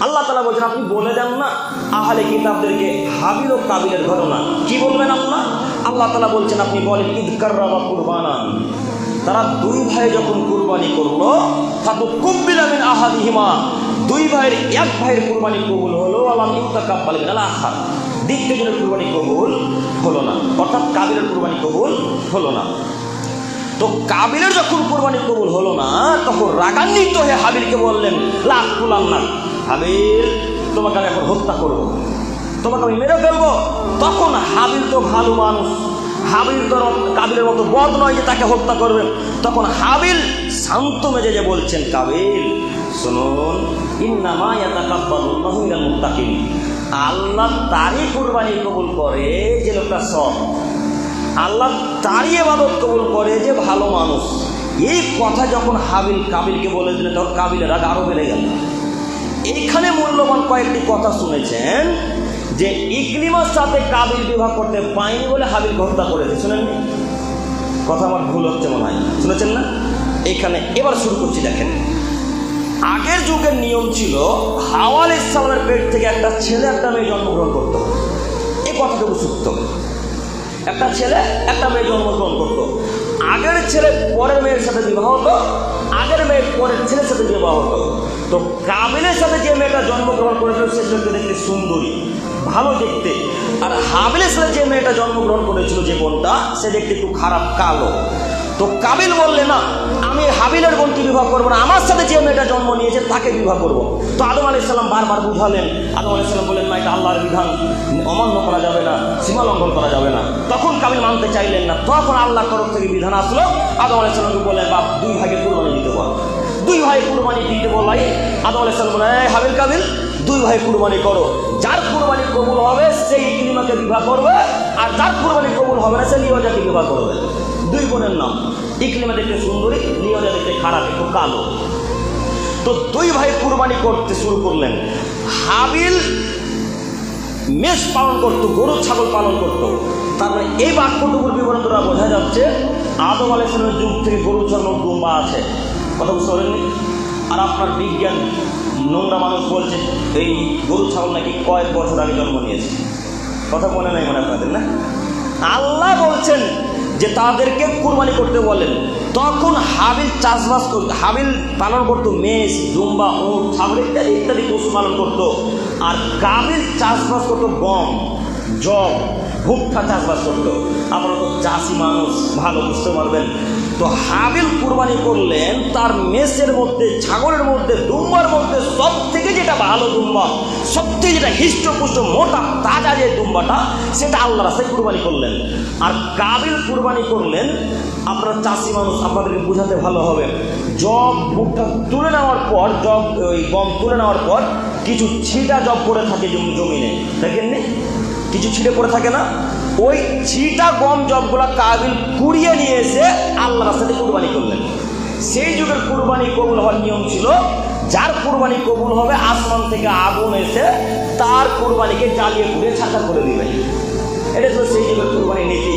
আল্লাহ তাআলা বলছেন আপনি বলে দেন না আহলে কিতাবদেরকে হাবিল ও কাবিলের ঘটনা। কি বলবেন আপনার? আল্লাহ তাআলা বলছেন আপনি বলেন ইদ কাররাবা কুরবানান, তারা দুই ভাই যখন কুরবানি করলো, ফাতুকুব্বিলা মিন আহাদিহিমা, দুই ভাইয়ের এক ভাইয়ের কুরবানি কবুল হলো, আলাম ইউতাকাব্বাল মিনাল আখার, দ্বিতীয় জনের কুরবানি কবুল হলো না, অর্থাৎ কাবিলের কুরবানি কবুল হলো না। তো কাবিলের যখন কুরবানি কবুল হলো না, তখন রাগান্বিত হয়ে হাবিলকে বললেন লা আকুলান্না, হাবিল তোমাকে আমি এখন হত্যা করবো, তোমাকে আমি মেরে ফেলবো। তখন হাবিল তো ভালো মানুষ, হাবিল তো কাবিলের মতো বদ নয় যে তাকে হত্যা করবেন। তখন হাবিল শান্ত মেজাজে বলছেন কাবিল শুনুন, ইন্নামা ইয়াতাকাব্বালুল্লাহু মিনাল মুত্তাকিন, আল্লাহ তারই কুরবানি কবুল করে যে লোকটা সৎ, আল্লাহ তারই ইবাদত কবুল করে যে ভালো মানুষ। এই কথা যখন হাবিল কাবিলকে বলে দিলেন, তখন কাবিলের রাগ আরো বেড়ে গেল। এইখানে মূল্যবান কয়েকটি কথা শুনেছেন যে ইকরিমার সাথে কাবিল বিবাহ করতে পায়নি বলে হাবিলকে হত্যা করেছে। শুনেননি? কথা আমার ভুল হচ্ছে মনে হয়, শুনেছেন না? এখানে এবার শুরু করছি। দেখেন, আগের যুগের নিয়ম ছিল হাওয়া আলাইহিস সালামের পেট থেকে একটা ছেলে একটা মেয়ে জন্মগ্রহণ করত। এই কথাটুকু সত্য, একটা ছেলে একটা মেয়ে জন্মগ্রহণ করত। আগের ছেলে পরের মেয়ের সাথে বিবাহ হতো, আগের মেয়ে পরের ছেলের সাথে বিবাহ হতো। তো কাবিলের সাথে যে মেয়েটা জন্মগ্রহণ করেছিল সে ছেলেকে দেখতে সুন্দরী, ভালো দেখতে, আর হাবিলের সাথে যে মেয়েটা জন্মগ্রহণ করেছিল যে বোনটা, সে দেখতে একটু খারাপ, কালো। তো কাবিল বললে না, আমি হাবিলের বোনকে বিবাহ করবো না, আমার সাথে যে মেয়েটা জন্ম নিয়েছে তাকে বিবাহ করব। তো আদম আলাইহিস সালাম বারবার বুঝালেন, আদম আলাইহিস সালাম বললেন না, এটা আল্লাহর বিধান, অমান্য করা যাবে না, সীমা লঙ্ঘন করা যাবে না। তখন কাবিল মানতে চাইলেন না। তখন আল্লাহর তরফ থেকে বিধান আসলো, আদম আলাইহিস সালামকে বললেন বাপ দুই ভাইকে কুরবানি দিতে বল। দুই ভাই কুরবানি দিতে বলাই আদম আলাইহিস সালাম বললেন এই হাবিল কাবিল দুই ভাই কুরবানি করো, যার কুরবানি কবুল হবে সেই ইকরিমাকে বিবাহ করবে, আর যার কুরবানি কবুল হবে না সে লিওজাকে বিবাহ করবে। দুই বোনের নাম, ইকরিমা দেখতে সুন্দরী, লিওজা দেখতে খারাপ, একটু কালো। তো দুই ভাই কুরবানি করতে শুরু করলেন। হাবিল মেষ পালন করতো, গরু ছাগল পালন করতো। তারপরে এই বাক্যটুকুর বিবরণ দ্বারা বোঝা যাচ্ছে আদম আলাইহিস সালামের যুগ থেকে গরু ছাগল দুম্বা আছে। কথা বুঝতে পারেননি? আর আপনার বিজ্ঞান নোংরা মানুষ বলছে এই গরু ছাগল নাকি কয়েক বছর আগে জন্ম নিয়েছে। কথা মনে নাই মনে আপনাদের? না, আল্লাহ বলছেন যে তাদেরকে কুরবানি করতে বলেন। তখন হাবিল চাষবাস করত, হাবিল পালন করতো মেষ, দুম্বা, উট, ছাগল ইত্যাদি ইত্যাদি পশু পালন করতো। আর কাবিল চাষবাস করতো গম, জব, ভুট্টা চাষবাস করতো। আপনারা তো চাষি মানুষ, ভালো বুঝতে পারবেন। তো হাবিল কুরবানি করলেন তার মেষের মধ্যে, ছাগলের মধ্যে, দুম্বার মধ্যে সব থেকে যেটা ভালো দুম্বা, সব থেকে যেটা হৃষ্টপুষ্ট মোটা তাজা যে দুম্বাটা, সেটা আল্লাহর রাস্তায় কুরবানি করলেন। আর কাবিল কুরবানি করলেন, আপনারা চাষি মানুষ, আপনাদেরকে বোঝাতে ভালো হবে, জব ভুট্টা তুলে নেওয়ার পর, জব ওই গম তুলে নেওয়ার পর কিছু ছিটা জব পড়ে থাকে জমিনে, দেখেননি? কিছু ছিটে পড়ে থাকে না? ওই ছিটা গম জবগুলা কাবিল কুড়িয়ে নিয়ে এসে আল্লাহর রাস্তাতে কুরবানি করলেন। সেই যুগের কুরবানি কবুল হওয়ার নিয়ম ছিল যার কুরবানি কবুল হবে আসমান থেকে আগুন এসে তার কুরবানিকে জ্বালিয়ে পুড়িয়ে ছাড়খাড় করে দিবে। এটা ছিল সেই যুগের কুরবানি নীতি।